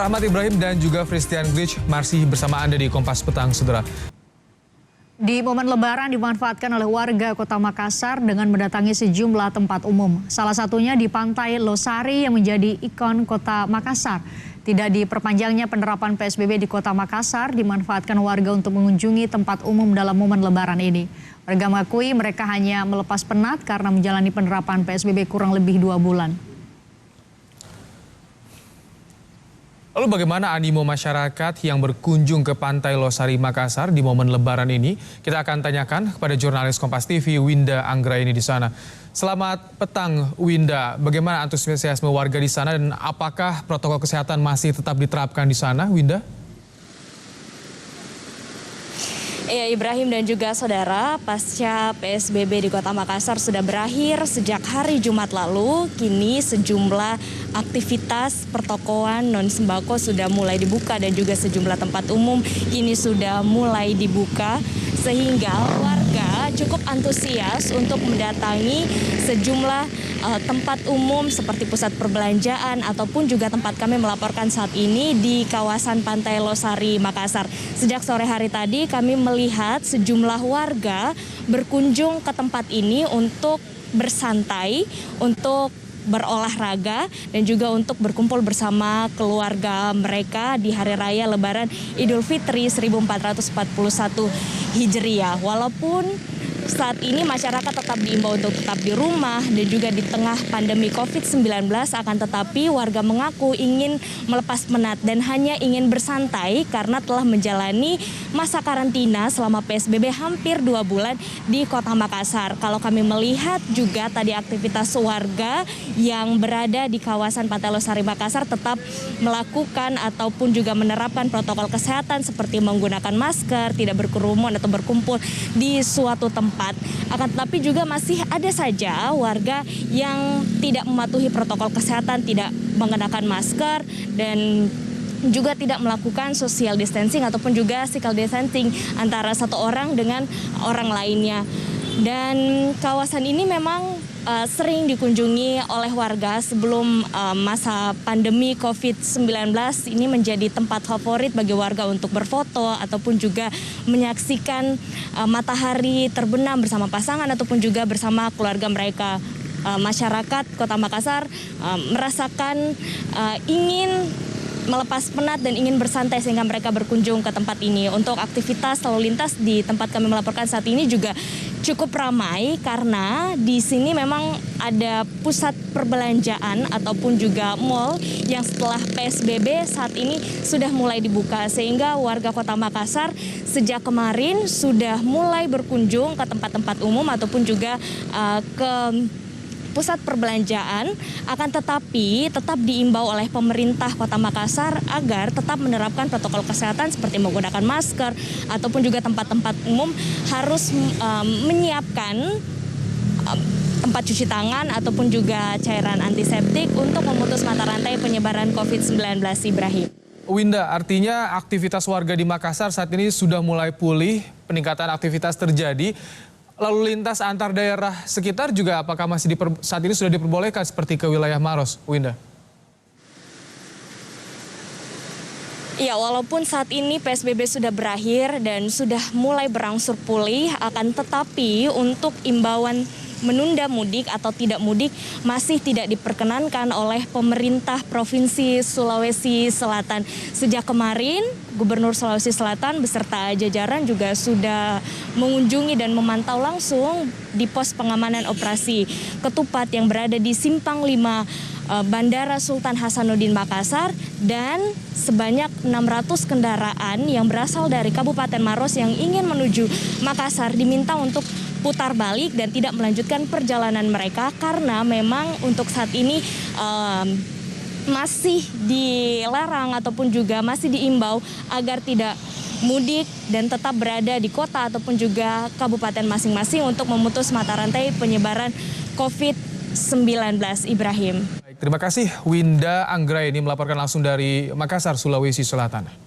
Rahmat Ibrahim dan juga Christian Glitch masih bersama Anda di Kompas Petang, Saudara. Di momen Lebaran dimanfaatkan oleh warga Kota Makassar dengan mendatangi sejumlah tempat umum. Salah satunya di Pantai Losari yang menjadi ikon Kota Makassar. Tidak diperpanjangnya penerapan PSBB di Kota Makassar dimanfaatkan warga untuk mengunjungi tempat umum dalam momen Lebaran ini. Warga mengakui mereka hanya melepas penat karena menjalani penerapan PSBB kurang lebih 2 bulan. Lalu bagaimana animo masyarakat yang berkunjung ke Pantai Losari Makassar di momen Lebaran ini? Kita akan tanyakan kepada jurnalis Kompas TV Winda Anggraini di sana. Selamat petang Winda, bagaimana antusiasme warga di sana dan apakah protokol kesehatan masih tetap diterapkan di sana, Winda? Ya, Ibrahim dan juga saudara, pasca PSBB di Kota Makassar sudah berakhir sejak hari Jumat lalu. Kini sejumlah aktivitas pertokoan non sembako sudah mulai dibuka dan juga sejumlah tempat umum kini sudah mulai dibuka, sehingga warga cukup antusias untuk mendatangi sejumlah tempat umum seperti pusat perbelanjaan ataupun juga tempat kami melaporkan saat ini di kawasan Pantai Losari Makassar. Sejak sore hari tadi kami melihat sejumlah warga berkunjung ke tempat ini untuk bersantai, untuk berolahraga dan juga untuk berkumpul bersama keluarga mereka di Hari Raya Lebaran Idul Fitri 1441 Hijriah. Walaupun saat ini masyarakat tetap diimbau untuk tetap di rumah dan juga di tengah pandemi COVID-19, akan tetapi warga mengaku ingin melepas penat dan hanya ingin bersantai karena telah menjalani masa karantina selama PSBB hampir 2 bulan di Kota Makassar. Kalau kami melihat juga tadi aktivitas warga yang berada di kawasan Pantai Losari Makassar tetap melakukan ataupun juga menerapkan protokol kesehatan seperti menggunakan masker, tidak berkerumun atau berkumpul di suatu tempat. Akan tetapi juga masih ada saja warga yang tidak mematuhi protokol kesehatan, tidak mengenakan masker dan juga tidak melakukan social distancing ataupun juga physical distancing antara satu orang dengan orang lainnya. Dan kawasan ini memang sering dikunjungi oleh warga sebelum masa pandemi COVID-19. Ini menjadi tempat favorit bagi warga untuk berfoto ataupun juga menyaksikan matahari terbenam bersama pasangan ataupun juga bersama keluarga mereka. Masyarakat Kota Makassar merasakan ingin melepas penat dan ingin bersantai sehingga mereka berkunjung ke tempat ini. Untuk aktivitas lalu lintas di tempat kami melaporkan saat ini juga cukup ramai karena di sini memang ada pusat perbelanjaan ataupun juga mal yang setelah PSBB saat ini sudah mulai dibuka, sehingga warga Kota Makassar sejak kemarin sudah mulai berkunjung ke tempat-tempat umum ataupun juga ke pusat perbelanjaan, akan tetapi tetap diimbau oleh pemerintah Kota Makassar agar tetap menerapkan protokol kesehatan seperti menggunakan masker ataupun juga tempat-tempat umum harus menyiapkan tempat cuci tangan ataupun juga cairan antiseptik untuk memutus mata rantai penyebaran COVID-19, Ibrahim. Winda, artinya aktivitas warga di Makassar saat ini sudah mulai pulih, peningkatan aktivitas terjadi. Lalu lintas antar daerah sekitar juga apakah masih saat ini sudah diperbolehkan seperti ke wilayah Maros, Winda? Ya, walaupun saat ini PSBB sudah berakhir dan sudah mulai berangsur pulih, akan tetapi untuk imbauan menunda mudik atau tidak mudik masih tidak diperkenankan oleh pemerintah Provinsi Sulawesi Selatan. Sejak kemarin, Gubernur Sulawesi Selatan beserta jajaran juga sudah mengunjungi dan memantau langsung di pos pengamanan operasi ketupat yang berada di Simpang 5 Bandara Sultan Hasanuddin Makassar, dan sebanyak 600 kendaraan yang berasal dari Kabupaten Maros yang ingin menuju Makassar diminta untuk putar balik dan tidak melanjutkan perjalanan mereka karena memang untuk saat ini masih dilarang ataupun juga masih diimbau agar tidak mudik dan tetap berada di kota ataupun juga kabupaten masing-masing untuk memutus mata rantai penyebaran COVID-19, Ibrahim. Baik, terima kasih Winda Anggraini melaporkan langsung dari Makassar, Sulawesi Selatan.